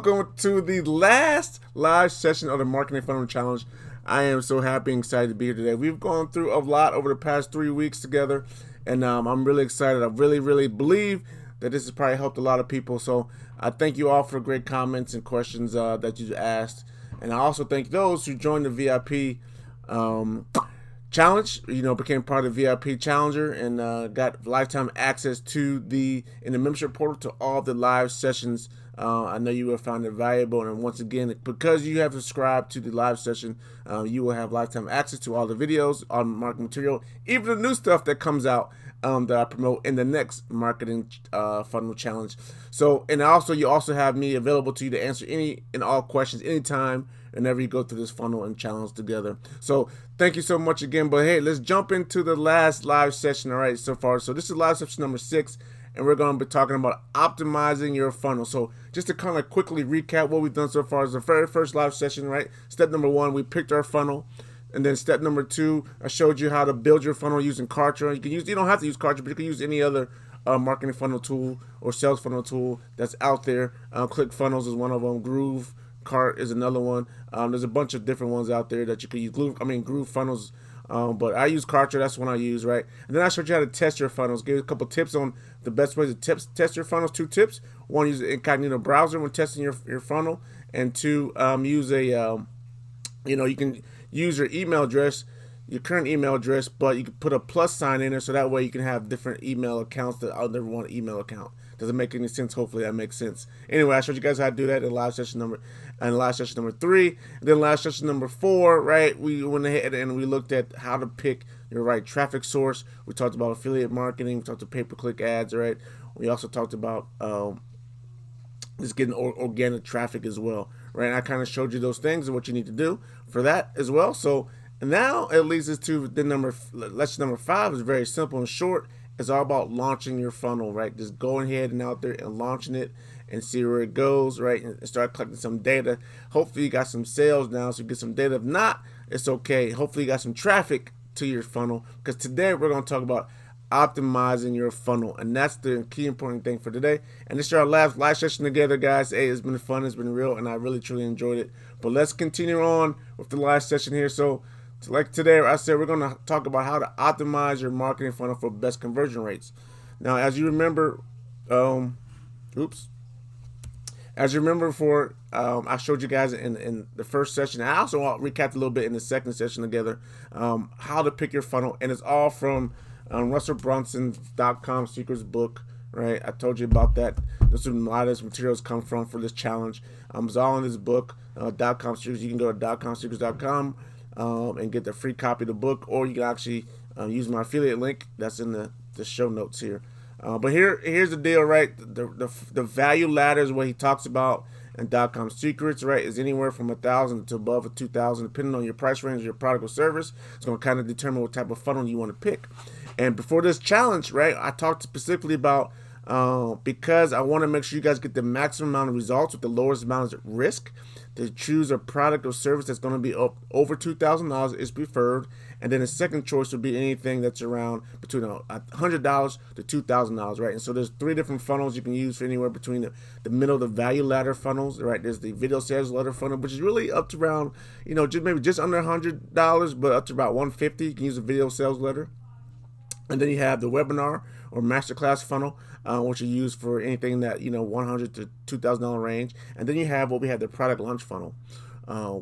welcome to the last live session of the Marketing Funnel Challenge. I am so happy and excited to be here today. We've gone through a lot over the past 3 weeks together, and I'm really excited. I really believe that this has probably helped a lot of people. So I thank you all for great comments and questions that you asked, and I also thank those who joined the VIP challenge, became part of the VIP Challenger and got lifetime access to in the membership portal to all the live sessions. I know you will find it valuable, and once again, because you have subscribed to the live session, you will have lifetime access to all the videos, all the marketing material, even the new stuff that comes out that I promote in the next Marketing Funnel Challenge. So, and also you also have me available to you to answer any and all questions anytime whenever you go through this funnel and challenge together. So thank you so much again. But hey, let's jump into the last live session. All right, so far. So this is live session number 6, and we're going to be talking about optimizing your funnel. So just to kind of quickly recap what we've done so far is the very first live session, right? Step number 1, we picked our funnel. And then step number 2, I showed you how to build your funnel using Kartra. You don't have to use Kartra, but you can use any other marketing funnel tool or sales funnel tool that's out there. ClickFunnels is one of them. Groove Cart is another one. There's a bunch of different ones out there that you can use. Groove Funnels, but I use Kartra. That's one I use, right? And then I showed you how to test your funnels. Give you a couple tips on the best ways to test your funnels. 2 tips. 1, use an incognito browser when testing your funnel, and 2, use a you can use your email address, your current email address, but you can put a plus sign in there so that way you can have different email accounts that I'll never want an email account. Doesn't make any sense. Hopefully that makes sense. Anyway, I showed you guys how to do that in live session number 3. And then live session number 4, right? We went ahead and we looked at how to pick your right traffic source. We talked about affiliate marketing. We talked about pay-per-click ads, right? We also talked about just getting organic traffic as well, right? And I kind of showed you those things and what you need to do for that as well. So now it leads us to the lesson number 5 is very simple and short. It's all about launching your funnel, right? Just going ahead and out there and launching it and see where it goes, right? And start collecting some data. Hopefully you got some sales now, so you get some data. If not, it's okay. Hopefully you got some traffic to your funnel, because today we're going to talk about optimizing your funnel, and that's the key important thing for today. And this is our last live session together, guys. Hey, it's been fun, it's been real, and I really truly enjoyed it. But let's continue on with the last session here. So like today, I said we're going to talk about how to optimize your marketing funnel for best conversion rates. Now, as you remember, I showed you guys in the first session. I also recapped a little bit in the second session together, how to pick your funnel, and it's all from Russell Brunson's.com secrets book, right? I told you about that. This is where a lot of this materials come from for this challenge. It's all in this book, .com secrets. You can go to .comsecrets.com and get the free copy of the book, or you can actually use my affiliate link that's in the show notes here. But here's the deal, right? The value ladder is what he talks about in .com secrets, right? Is anywhere from 1,000 to above 2,000, depending on your price range of your product or service. It's going to kind of determine what type of funnel you want to pick. And before this challenge, right, I talked specifically about because I want to make sure you guys get the maximum amount of results with the lowest amount of risk. To choose a product or service that's going to be up over $2,000 is preferred, and then the second choice would be anything that's around between $100 to $2,000, right? And so there's 3 different funnels you can use for anywhere between the middle of the value ladder funnels, right? There's the video sales ladder funnel, which is really up to around, just under $100, but up to about $150. You can use a video sales ladder. And then you have the webinar or masterclass funnel, which you use for anything that $100 to $2,000 range. And then you have the product launch funnel,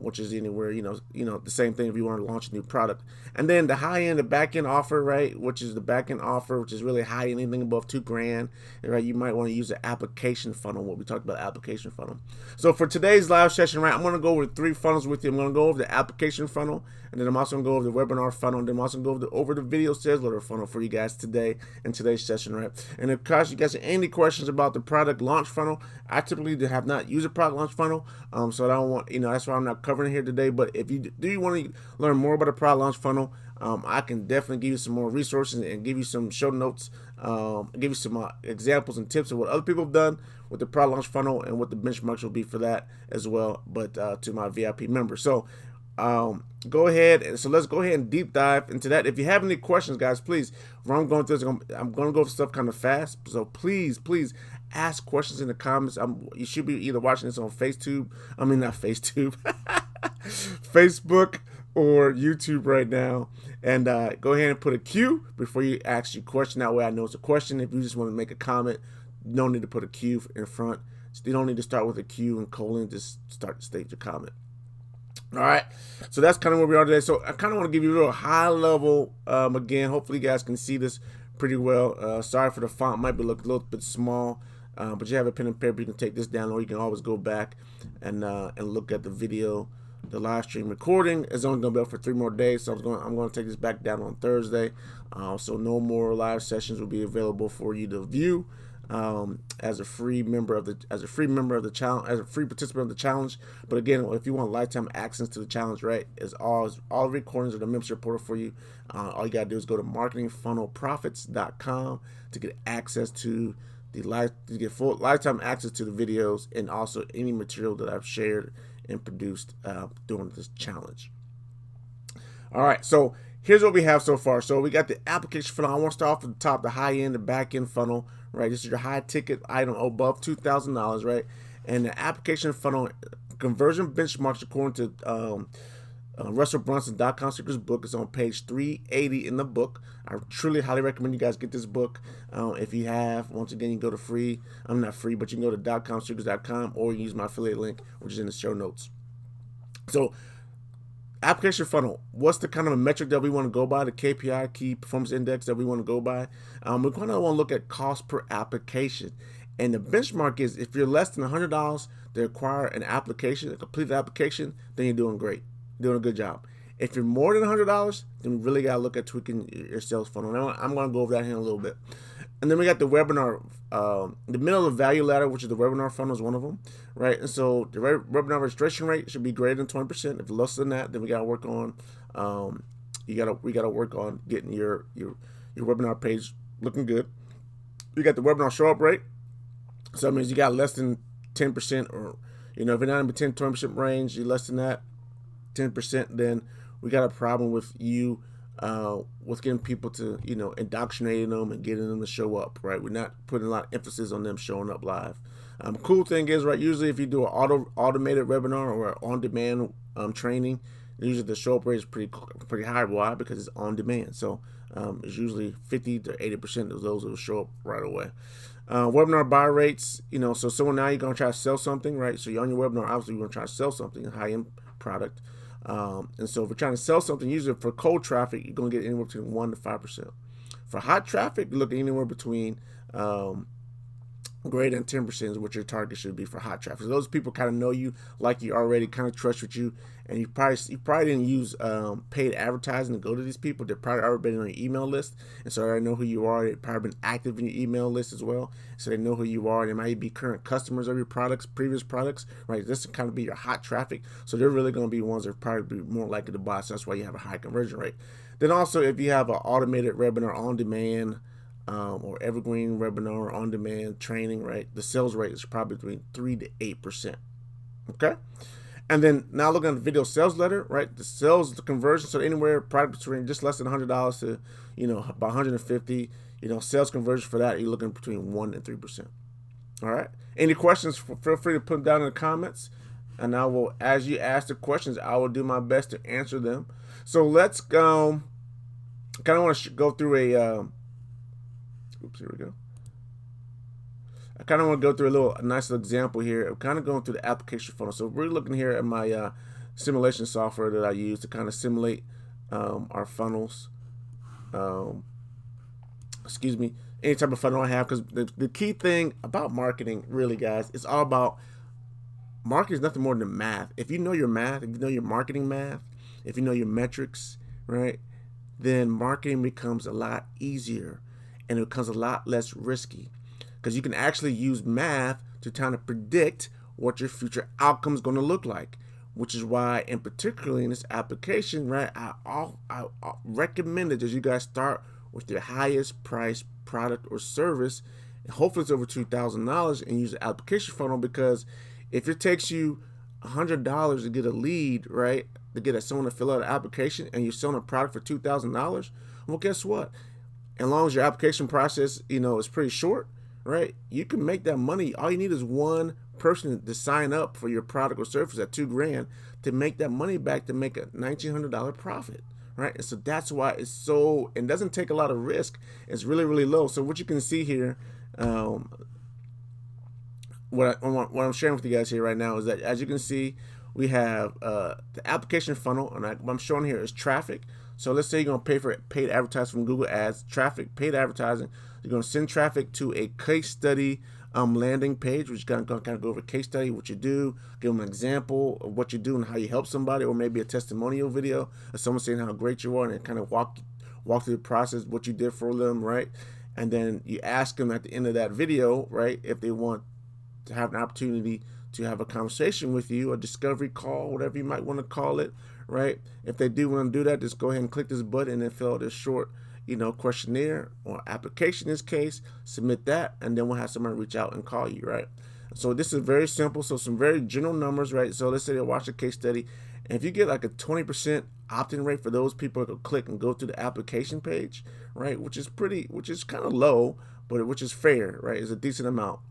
which is anywhere the same thing if you want to launch a new product. And then the high end, the back end offer, right, which is the back end offer, which is really high, anything above $2,000, right? You might want to use the application funnel. What we talked about, application funnel. So for today's live session, right, I'm going to go over 3 funnels with you. I'm going to go over the application funnel, and then I'm also going to go over the webinar funnel, and then I'm also going to go over the video sales letter funnel for you guys today in today's session, right? And of course, you guys have any questions about the product launch funnel, I typically have not used a product launch funnel, so I don't want, that's why I'm not covering it here today. But if you do want to learn more about a product launch funnel, I can definitely give you some more resources and give you some show notes, give you some examples and tips of what other people have done with the product launch funnel and what the benchmarks will be for that as well, but to my VIP members. So go ahead, and so let's go ahead and deep dive into that. If you have any questions, guys, please, when I'm going through this, I'm going to go over stuff kind of fast, so please ask questions in the comments. You should be either watching this on FaceTube. I mean, not FaceTube. Facebook or YouTube right now. And go ahead and put a Q before you ask your question. That way I know it's a question. If you just want to make a comment, no need to put a Q in front. You don't need to start with a Q and colon. Just start to state your comment. All right, so that's kind of where we are today. So I kind of want to give you a real high level. Again, hopefully you guys can see this pretty well. Sorry for the font, might be looking a little bit small, but you have a pen and paper. You can take this down, or you can always go back and look at the video. The live stream recording is only going to be up for 3 more days, so I'm going to take this back down on Thursday. So no more live sessions will be available for you to view. As a free member of the challenge, as a free participant of the challenge. But again, if you want lifetime access to the challenge, right, is all recordings of the membership portal for you. All you gotta do is go to marketingfunnelprofits.com to get access to full lifetime access to the videos and also any material that I've shared and produced during this challenge. All right, so here's what we have so far. So we got the application funnel. I want to start off at the top, the high end, the back end funnel, right? This is your high ticket item above $2,000, right? And the application funnel conversion benchmarks according to Russell Brunson, .com Secrets book is on page 380 in the book. I truly highly recommend you guys get this book. If you have, once again, you can go to not free, but you can go to .comsecrets.com or use my affiliate link, which is in the show notes. So application funnel, what's the kind of a metric that we want to go by, the KPI, key performance index that we want to go by? We're going to want to look at cost per application. And the benchmark is if you're less than $100 to acquire an application, a completed application, then you're doing great, doing a good job. If you're more than $100, then we really got to look at tweaking your sales funnel. Now, I'm going to go over that here in a little bit. And then we got the webinar, the middle of the value ladder, which is the webinar funnel is one of them, right? And so the webinar registration rate should be greater than 20%. If less than that, then we got to work on, we got to work on getting your webinar page looking good. You got the webinar show up rate. So that means you got less than 10%, or, if you're not in the 10-20% range, you're less than that, 10%, then we got a problem with you with getting people to, indoctrinating them and getting them to show up, right? We're not putting a lot of emphasis on them showing up live. Cool thing is, right, usually if you do an automated webinar or on-demand training, usually the show up rate is pretty high. Why? Because it's on demand. So it's usually 50 to 80% of those will show up right away. Webinar buy rates, so someone now you're going to try to sell something, right? So you're on your webinar, obviously you're going to try to sell something, a high-end product. And so if we're trying to sell something, usually for cold traffic, you're going to get anywhere between 1 to 5%. For hot traffic, you're looking anywhere between greater than 10% is what your target should be for hot traffic. So those people kind of know you, like you already, kind of trust with you, and you probably didn't use paid advertising to go to these people. They're probably already been on your email list, and so they know who you are. They've probably been active in your email list as well, so they know who you are. They might be current customers of your products, previous products, right? This will kind of be your hot traffic, so they're really going to be ones that are probably be more likely to buy. So that's why you have a high conversion rate. Then also, if you have an automated webinar on demand, or evergreen webinar on demand training, right, the sales rate is probably between 3 to 8%. Okay, and then now looking at the video sales letter, right, the conversion, so anywhere product between just less than $100 to about $150, sales conversion for that, you're looking between 1 and 3%. All right, any questions, feel free to put them down in the comments, and I will, as you ask the questions, I will do my best to answer them. So let's go. Kind of want to go through a oops, here we go. I kind of want to go through a nice little example here. I'm kind of going through the application funnel. So we're looking here at my simulation software that I use to kind of simulate our funnels. Excuse me, any type of funnel I have, because the key thing about marketing, really, guys, it's all about marketing is nothing more than math. If you know your math, if you know your marketing math, if you know your metrics, right, then marketing becomes a lot easier. And it becomes a lot less risky because you can actually use math to kind of predict what your future outcome is going to look like, which is why, and particularly in this application, right, I recommend that you guys start with your highest price product or service, and hopefully it's over $2,000, and use the application funnel, because if it takes you $100 to get a lead, right, to get someone to fill out an application, and you're selling a product for $2,000, well, guess what? As long as your application process, is pretty short, right? You can make that money. All you need is one person to sign up for your product or service at $2,000 to make that money back, to make a $1,900 profit, right? And so that's why it's so, and doesn't take a lot of risk. It's really, really low. So what you can see here, what I'm sharing with you guys here right now is that, as you can see, we have the application funnel, and what I'm showing here is traffic. So let's say you're going to pay for paid advertising from Google Ads, traffic, paid advertising. You're going to send traffic to a case study landing page, which is going to kind of go over case study, what you do, give them an example of what you do and how you help somebody, or maybe a testimonial video of someone saying how great you are, and kind of walk through the process, what you did for them, right? And then you ask them at the end of that video, right, if they want to have an opportunity to have a conversation with you, a discovery call, whatever you might want to call it, right? If they do want to do that, just go ahead and click this button and then fill out this short, questionnaire or application in this case, submit that, and then we'll have somebody reach out and call you, right? So this is very simple. So some very general numbers, right? So let's say they watch a case study, and if you get like a 20% opt-in rate for those people that will click and go to the application page, right? Which is kind of low, but which is fair, right? It's a decent amount.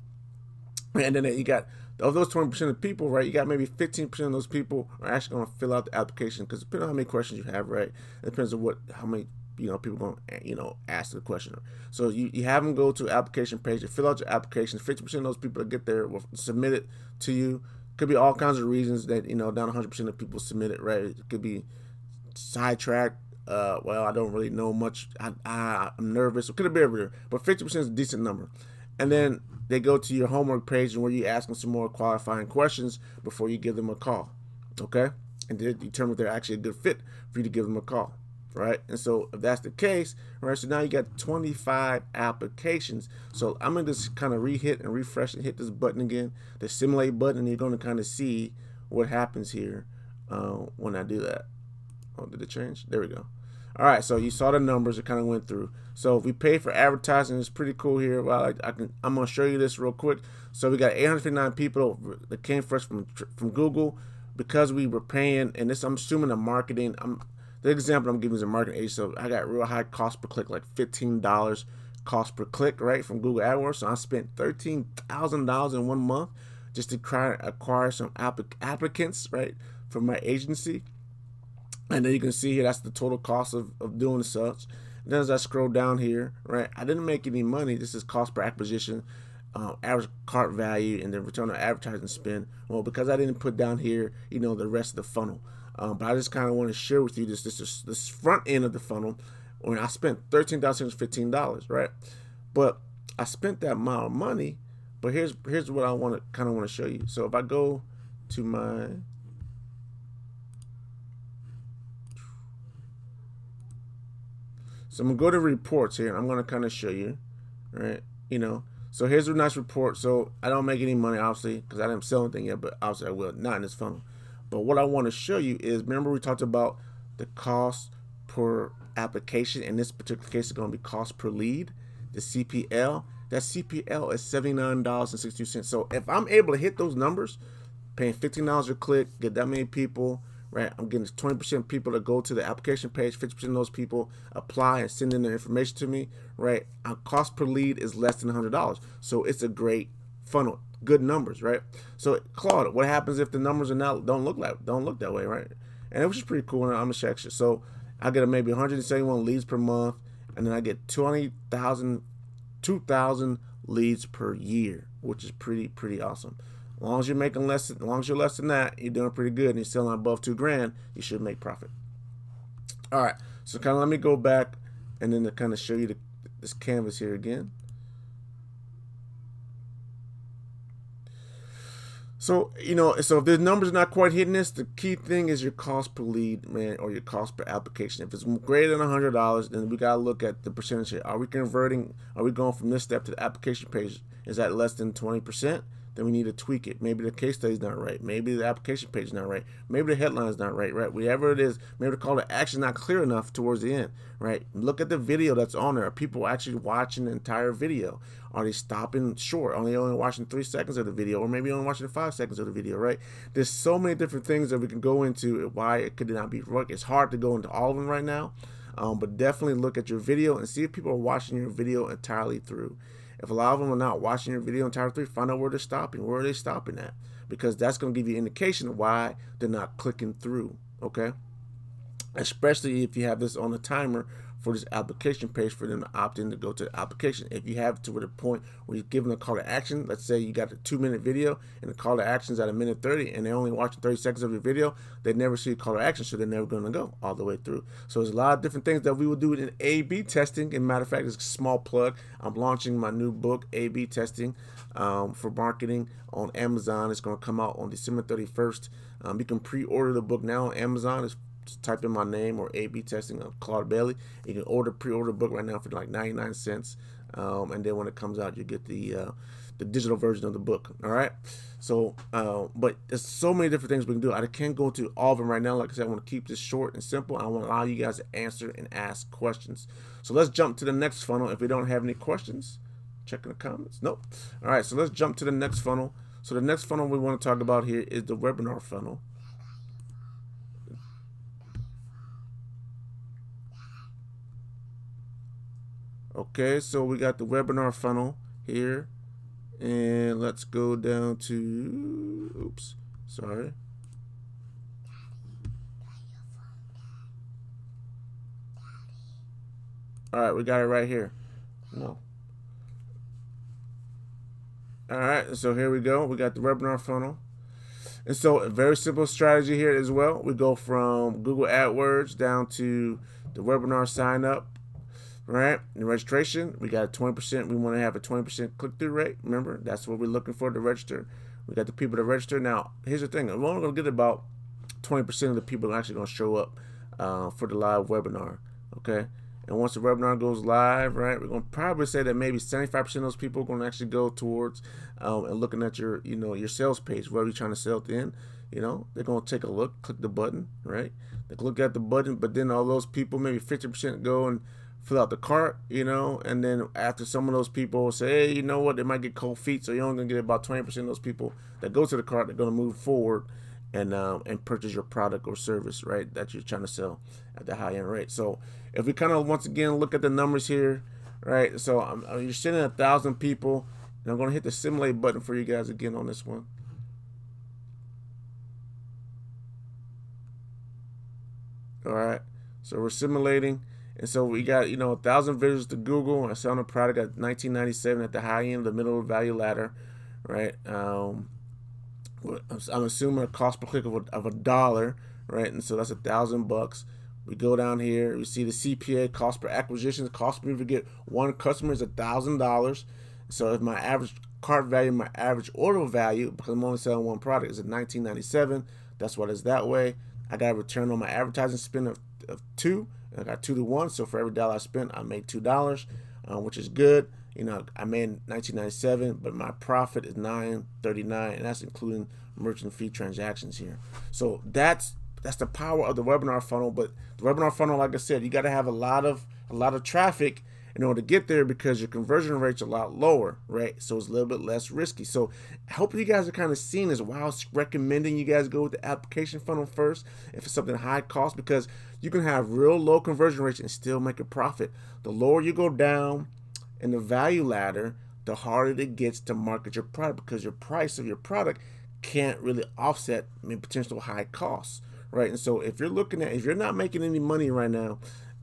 And then you got, of those 20% of people, right, you got maybe 15% of those people are actually going to fill out the application, because depending on how many questions you have, right, it depends on how many people going to ask the question. So you have them go to the application page, you fill out your application. 50% of those people that get there will submit it to you. Could be all kinds of reasons that down 100% of people submit it, right? It could be sidetracked. Well, I don't really know much. I'm nervous. It could be everywhere, but 50% is a decent number. And then they go to your homework page, and where you ask them some more qualifying questions before you give them a call, okay? And then determine if they're actually a good fit for you to give them a call, right? And so if that's the case, right, so now you got 25 applications. So I'm going to just kind of re-hit and refresh and hit this button again, the simulate button, and you're going to kind of see what happens here when I do that. Oh, did it change? There we go. All right, so you saw the numbers. It kind of went through. So if we pay for advertising, it's pretty cool here. Well, I'm gonna show you this real quick. So we got 859 people that came for us from Google, because we were paying. And this, I'm assuming, the marketing. The example I'm giving is a marketing agency. So I got real high cost per click, like $15 cost per click, right, from Google AdWords. So I spent $13,000 in 1 month just to try to acquire some applicants, right, for my agency. And then you can see here, that's the total cost of doing such. And then as I scroll down here, right, I didn't make any money. This is cost per acquisition, average cart value, and then return on advertising spend. Well, because I didn't put down here, the rest of the funnel. But I just kind of want to share with you this front end of the funnel, when I spent $13,615, right? But I spent that amount of money. But here's what I want to show you. So if I go to my So I'm going to go to reports here, and I'm going to kind of show you, right? So here's a nice report. So I don't make any money, obviously, because I didn't sell anything yet, but obviously I will, not in this funnel. But what I want to show you is, remember we talked about the cost per application. In this particular case, it's going to be cost per lead, the CPL. That CPL is $79.62. So if I'm able to hit those numbers, paying $15 a click, get that many people, right? I'm getting 20% people to go to the application page, 50% of those people apply and send in their information to me, right? Our cost per lead is less than $100. So it's a great funnel, good numbers, right? So Claude, what happens if the numbers don't look that way, right? And it was just pretty cool. And I'm gonna check it. So I get maybe 171 leads per month, and then I get 2,000 leads per year, which is pretty awesome. As long as you're making less than that, you're doing pretty good, and you're selling above $2,000, you should make profit. All right, so kind of let me go back and then to kind of show you this canvas here again. So, so if the numbers are not quite hitting this, the key thing is your cost per lead, man, or your cost per application. If it's greater than $100, then we got to look at the percentage here. Are we converting? Are we going from this step to the application page? Is that less than 20%? Then we need to tweak it. Maybe the case study is not right. Maybe the application page is not right. Maybe the headline is not right, right? Whatever it is, maybe the call to action is not clear enough towards the end, right? Look at the video that's on there. Are people actually watching the entire video? Are they stopping short? Are they only watching 3 seconds of the video, or maybe only watching 5 seconds of the video, right? There's so many different things that we can go into why it could not be right. It's hard to go into all of them right now, but definitely look at your video and see if people are watching your video entirely through. If a lot of them are not watching your video entire through, find out where they're stopping. Where are they stopping at? Because that's going to give you an indication of why they're not clicking through. Okay, especially if you have this on a timer for this application page for them to opt in to go to the application. If you have to the point where you're giving a call to action, let's say you got a 2-minute video and the call to action is at 1:30 and they're only watching 30 seconds of your video, they never see a call to action, so they're never going to go all the way through. So there's a lot of different things that we will do in A/B testing. And matter of fact, it's a small plug. I'm launching my new book, A/B Testing for Marketing, on Amazon. It's going to come out on December 31st. You can pre-order the book now on Amazon. Just type in my name or A/B Testing of Claude Bailey. You can pre-order the book right now for like 99 cents. And then when it comes out, you get the digital version of the book. All right. So, but there's so many different things we can do. I can't go into all of them right now. Like I said, I want to keep this short and simple. I want to allow you guys to answer and ask questions. So let's jump to the next funnel. If we don't have any questions, check in the comments. Nope. All right. So let's jump to the next funnel. So the next funnel we want to talk about here is the webinar funnel. Okay, so we got the webinar funnel here, and let's go down to, oops, sorry. All right, we got it right here. No. All right, so here we go. We got the webinar funnel. And so a very simple strategy here as well. We go from Google AdWords down to the webinar sign up. Right, the registration, we got 20%. We want to have a 20% click-through rate. Remember, that's what we're looking for to register. We got the people to register. Now, here's the thing. We're only going to get about 20% of the people actually going to show up for the live webinar. Okay, and once the webinar goes live, right, we're going to probably say that maybe 75% of those people are going to actually go towards and looking at your, your sales page, wherever you're trying to sell it in. They're going to take a look, click the button, right? They look at the button, but then all those people, maybe 50% go and fill out the cart, and then after some of those people say, hey, you know what, they might get cold feet, so you're only gonna get about 20% of those people that go to the cart. They're gonna move forward and purchase your product or service, right, that you're trying to sell at the high end rate. So if we kind of once again look at the numbers here, right, so you're sending 1,000 people, and I'm gonna hit the simulate button for you guys again on this one. All right, so we're simulating. And so we got, 1,000 visitors to Google. I selling a product at $19.97 at the high end, the middle of the value ladder, right? I'm assuming a cost per click of $1, right? And so that's $1,000. We go down here, we see the CPA, cost per acquisition. The cost for me to get one customer is $1,000. So if my average cart value, my average order value, because I'm only selling one product, is at $19.97. That's what it's that way. I got a return on my advertising spend of 2. I got 2 to 1, so for every dollar I spent, I made $2, which is good. I made $19.97, but my profit is $9.39, and that's including merchant fee transactions here. So that's the power of the webinar funnel. But the webinar funnel, like I said, you got to have a lot of traffic in order to get there, because your conversion rate's a lot lower, right? So it's a little bit less risky. So I hope you guys are kind of seeing this. Why I was recommending you guys go with the application funnel first if it's something high cost, because you can have real low conversion rates and still make a profit. The lower you go down in the value ladder, the harder it gets to market your product, because your price of your product can't really offset potential high costs, right? And so if you're not making any money right now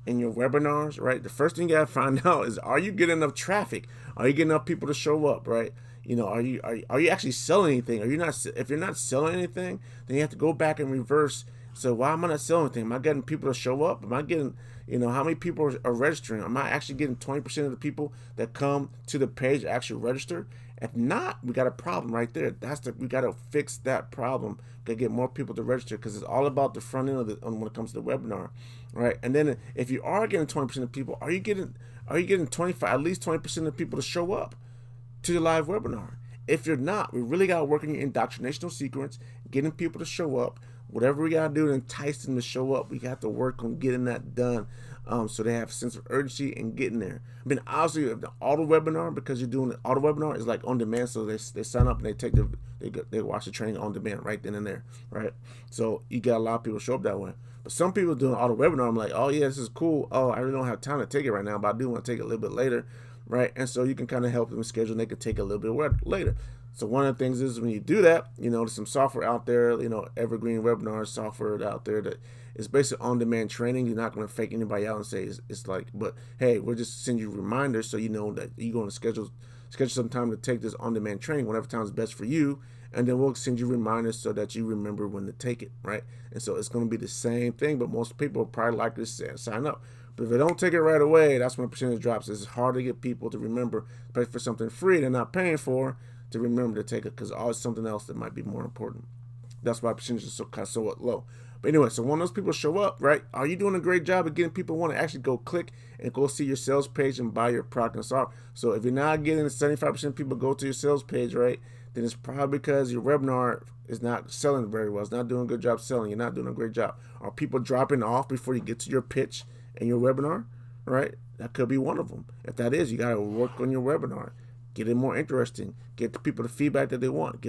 in your webinars, right, the first thing you gotta find out is, are you getting enough traffic? Are you getting enough people to show up, right? Are you actually selling anything? If you're not selling anything, then you have to go back and reverse. So why am I not selling anything? Am I getting people to show up? Am I getting, how many people are registering? Am I actually getting 20% of the people that come to the page actually register? If not, we got a problem right there. We got to fix that problem. Got to get more people to register, because it's all about the front end of when it comes to the webinar, right? And then if you are getting 20% of people, are you getting at least 20% of people to show up to the live webinar? If you're not, we really got to work on your indoctrinational sequence, getting people to show up. Whatever we got to do to entice them to show up, we got to work on getting that done, so they have a sense of urgency and getting there. I mean, obviously, the auto webinar, because you're doing the auto webinar, is like on demand, so they sign up and they watch the training on demand right then and there, right? So you got a lot of people show up that way. But some people doing auto webinar, I'm like, oh yeah, this is cool. Oh, I really don't have time to take it right now, but I do want to take it a little bit later. right? And so you can kind of help them schedule, and they can take a little bit later. So one of the things is when you do that, there's some software out there, Evergreen Webinar software out there that is basically on-demand training. You're not going to fake anybody out and say it's like, but hey, we'll just send you reminders so you know that you're going to schedule some time to take this on-demand training whenever time is best for you, and then we'll send you reminders so that you remember when to take it, right? And so it's going to be the same thing, but most people probably like to sign up. But if they don't take it right away, that's when the percentage drops. It's hard to get people to remember, especially for something free they're not paying for, to remember to take it, because always something else that might be more important. That's why percentages are so low. But anyway, so when those people show up, right, are you doing a great job of getting people want to actually go click and go see your sales page and buy your product and software? So if you're not getting 75% of people go to your sales page, right, then it's probably because your webinar is not selling very well. It's not doing a good job selling. You're not doing a great job. Are people dropping off before you get to your pitch and your webinar, right? That could be one of them. If that is, you got to work on your webinar. Get it more interesting. Get the people the feedback that they want.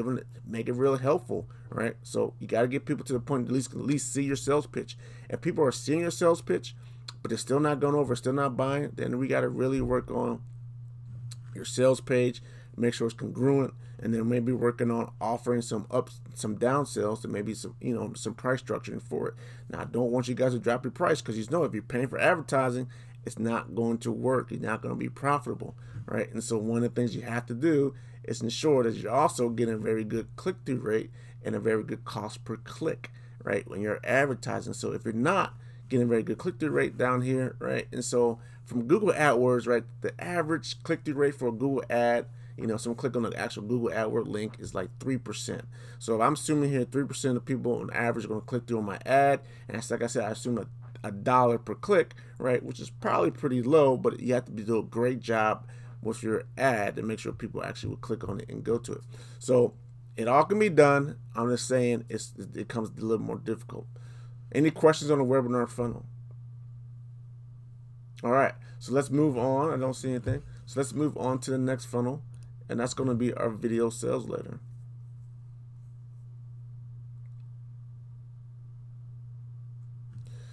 Make it really helpful, right? So you got to get people to the point at least see your sales pitch. If people are seeing your sales pitch, but they're still not going over, still not buying, then we got to really work on your sales page, make sure it's congruent, and then maybe working on offering some down sales, and maybe some price structuring for it. Now, I don't want you guys to drop your price, because if you're paying for advertising, it's not going to work. You're not going to be profitable, right? And so one of the things you have to do is ensure that you're also getting a very good click-through rate and a very good cost per click, right, when you're advertising. So if you're not getting a very good click-through rate down here, right, and so from Google AdWords, right, the average click-through rate for a Google ad, someone click on the actual Google AdWords link, is like 3%. So if I'm assuming here 3% of people on average are going to click through on my ad, and that's, like I said, I assume a dollar per click, right, which is probably pretty low, but you have to do a great job with your ad to make sure people actually will click on it and go to it. So it all can be done. I'm just saying it comes a little more difficult. Any questions on the webinar funnel? All right, so let's move on. I don't see anything. So let's move on to the next funnel, and that's going to be our video sales letter.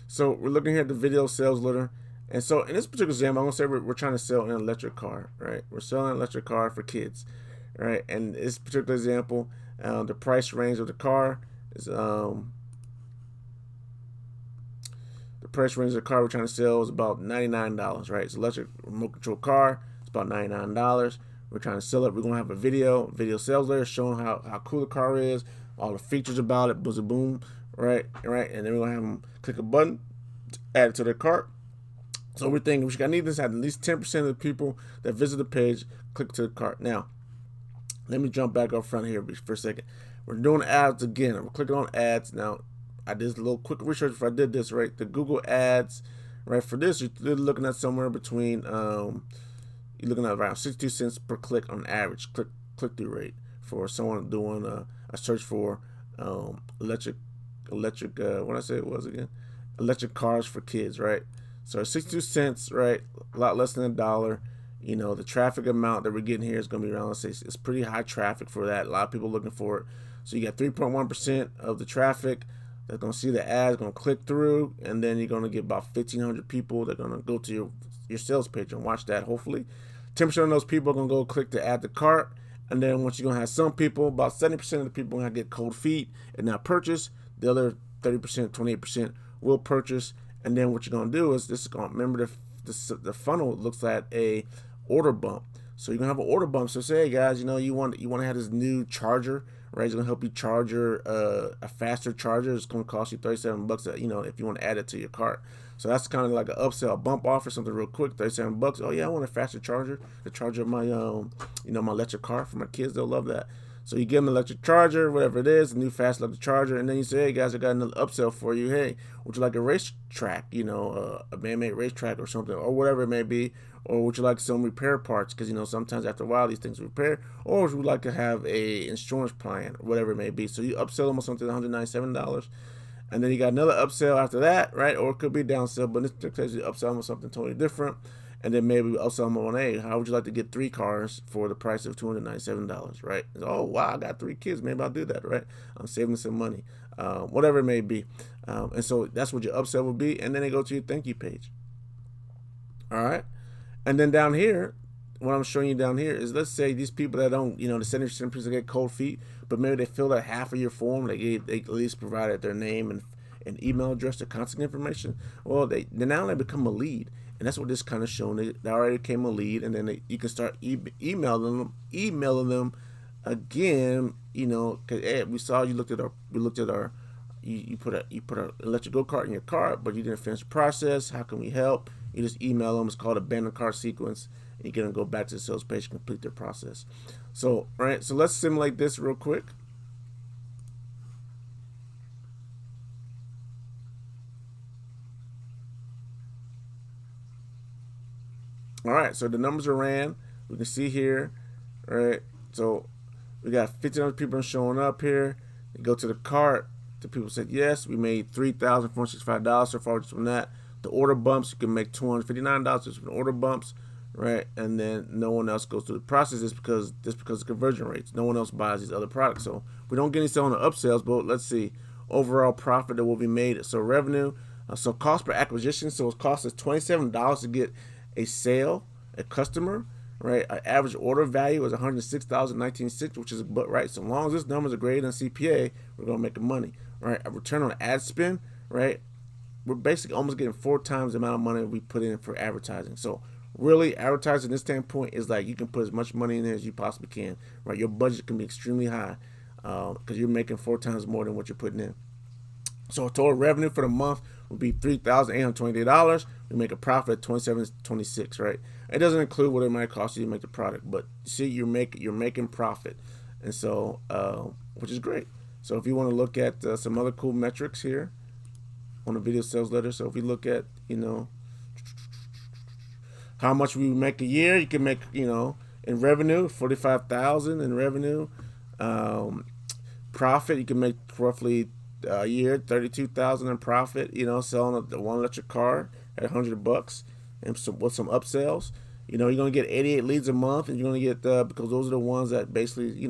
So we're looking here at the video sales letter. And so in this particular example, I'm going to say we're trying to sell an electric car, right? We're selling an electric car for kids, right? And this particular example, the price range of the car is the price range of the car we're trying to sell is about $99, right? It's an electric remote control car. It's about $99. We're trying to sell it. We're going to have a video sales letter showing how cool the car is, all the features about it, boom, right? And then we're going to have them click a button to add it to their cart. So we're thinking I need this at least 10% of the people that visit the page click to the cart. Now, let me jump back up front here for a second. We're doing ads again. I'm clicking on ads. Now, I did a little quick research before I did this, right? The Google ads, right? For this, you're looking at somewhere between, you're looking at around 62 cents per click on average click-through rate for someone doing a search for electric, what did I say it was again? Electric cars for kids, right? So 62 cents, right? A lot less than $1. The traffic amount that we're getting here is going to be around, let's say, it's pretty high traffic for that. A lot of people looking for it. So you got 3.1% of the traffic that's going to see the ads, going to click through, and then you're going to get about 1,500 people that are going to go to your sales page and watch that, hopefully. 10% of those people are going to go click to add the cart, and then once you're going to have some people, about 70% of the people are going to get cold feet and not purchase. The other 30%, 28% will purchase. And then what you're going to do is remember the funnel looks at a order bump. So you're going to have an order bump. So say, hey guys, you want to have this new charger, right? It's going to help you charge a faster charger. It's going to cost you $37, if you want to add it to your cart. So that's kind of like an upsell, a bump offer, something real quick, $37. Oh yeah, I want a faster charger, the charger of my, my electric car for my kids. They'll love that. So you give them an electric charger, whatever it is, a new fast electric charger, and then you say, hey guys, I got another upsell for you. Hey, would you like a racetrack, a man-made racetrack or something, or whatever it may be, or would you like some repair parts? Because sometimes after a while these things repair, or would you like to have a insurance plan, or whatever it may be. So you upsell them on something $197, and then you got another upsell after that, right? Or it could be downsell, but in this case you upsell them on something totally different. And then maybe upsell them on, hey, how would you like to get 3 cars for the price of $297, right? Oh, wow, I got 3 kids. Maybe I'll do that, right? I'm saving some money, whatever it may be. And so that's what your upsell would be. And then they go to your thank you page. All right. And then down here, what I'm showing you down here is, let's say these people that don't, the 70% people get cold feet, but maybe they filled out half of your form. They at least provided their name and email address, their contact information. Well, they now they become a lead, and that's what this kind of showing. They already became a lead, and then you can start emailing them again. Because we saw we looked at our. You put an electric go-kart in your cart, but you didn't finish the process. How can we help? You just email them. It's called abandoned cart sequence. And you can go back to the sales page and complete their process. So, all right, so let's simulate this real quick. All right, so the numbers are ran. We can see here, all right? So we got 1,500 people showing up here. You go to the cart. The people said yes. We made $3,465 so far just from that. The order bumps, you can make $259 just from the order bumps, right? And then no one else goes through the process just because of conversion rates. No one else buys these other products. So we don't get any selling or upsells, but let's see. Overall profit that will be made. So revenue, so cost per acquisition. So it costs us $27 to get a sale, a customer, right? Our average order value is $106,019, which is right. So long as this numbers are greater than CPA, we're gonna make money, right? A return on ad spend, right? We're basically almost getting 4 times the amount of money we put in for advertising. So really, advertising this standpoint is like you can put as much money in there as you possibly can, right? Your budget can be extremely high because you're making 4 times more than what you're putting in. So total revenue for the month would be $3,828. We make a profit of $27.26, right? It doesn't include what it might cost you to make the product, but see, you're making profit, and so which is great. So if you want to look at some other cool metrics here on the video sales letter, so if we look at how much we make a year, you can make in revenue $45,000 in revenue. Profit, you can make roughly a year $32,000 in profit. Selling the 1 electric car at $100 and with some upsells. You're gonna get 88 leads a month, and you're gonna get because those are the ones that basically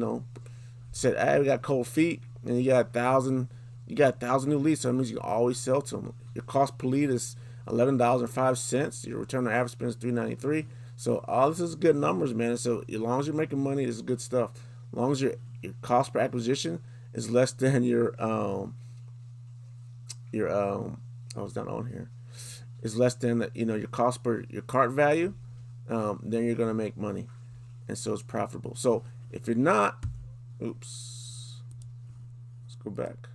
said, "Hey, we got cold feet," and you got 1,000 new leads. So that means you can always sell to them. Your cost per lead is $11.05. Your return on average spend is $393. So all this is good numbers, man. So as long as you're making money, this is good stuff. As long as your cost per acquisition is less than your I was down on here. Is less than your cost per your cart value, then you're gonna make money, and so it's profitable. So if you're not, let's go back.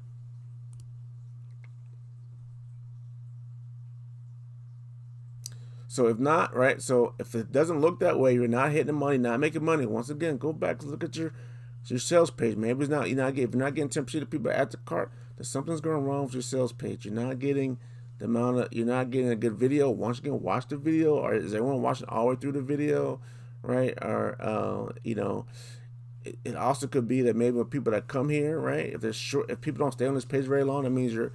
So if not, right? So if it doesn't look that way, you're not hitting the money, not making money. Once again, go back and look at your sales page. Maybe it's not if you're not getting 10% of people at the cart, then something's going wrong with your sales page. You're not getting you're not getting a good video. Once again, watch the video, or is everyone watching all the way through the video, right? Or it also could be that maybe when people that come here, right? If people don't stay on this page very long, that means your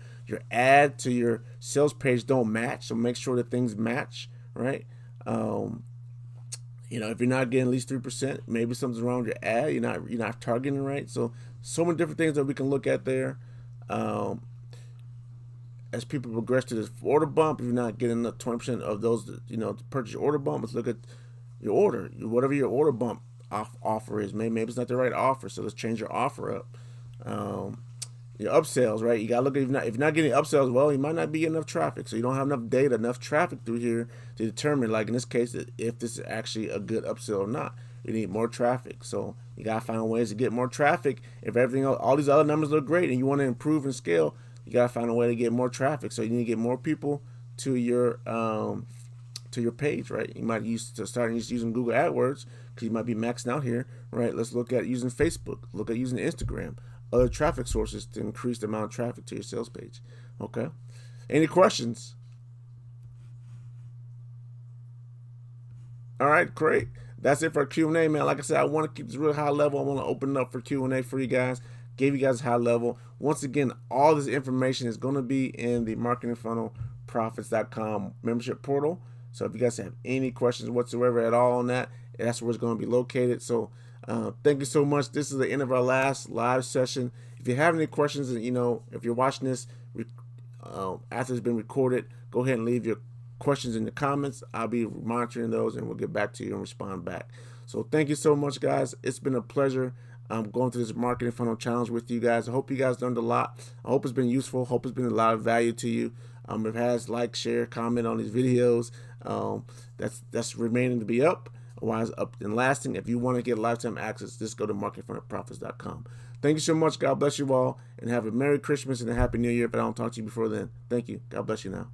ad to your sales page don't match. So make sure that things match, right? If you're not getting at least 3%, maybe something's wrong with your ad. You're not targeting right. So many different things that we can look at there. As people progress to this order bump, if you're not getting the 20% of those, to purchase your order bump, let's look at your order, whatever your order bump offer is. Maybe it's not the right offer, so let's change your offer up. Your upsells, right? You gotta look at if you're not getting upsells, well, you might not be getting enough traffic, so you don't have enough data, enough traffic through here to determine, like in this case, if this is actually a good upsell or not. You need more traffic, so you gotta find ways to get more traffic. If everything else, all these other numbers look great, and you want to improve and scale, you gotta find a way to get more traffic. So you need to get more people to your page, right? You might start using Google AdWords because you might be maxing out here, right? Let's look at using Facebook. Look at using Instagram, other traffic sources to increase the amount of traffic to your sales page. Okay. Any questions? All right, great. That's it for Q&A, man. Like I said, I want to keep this real high level. I want to open it up for Q&A for you guys. Gave you guys high level. Once again, all this information is going to be in the marketingfunnelprofits.com membership portal. So if you guys have any questions whatsoever at all on that, that's where it's going to be located. So thank you so much. This is the end of our last live session. If you have any questions, and if you're watching this after it's been recorded, go ahead and leave your questions in the comments. I'll be monitoring those, and we'll get back to you and respond back. So thank you so much, guys. It's been a pleasure going through this marketing funnel challenge with you guys. I hope you guys learned a lot. I hope it's been useful. I hope it's been a lot of value to you. If it has, like, share, comment on these videos. That's remaining to be up. Otherwise, up and lasting. If you want to get lifetime access, just go to marketingfunnelprofits.com. Thank you so much. God bless you all, and have a Merry Christmas and a Happy New Year if I don't talk to you before then. Thank you. God bless you now.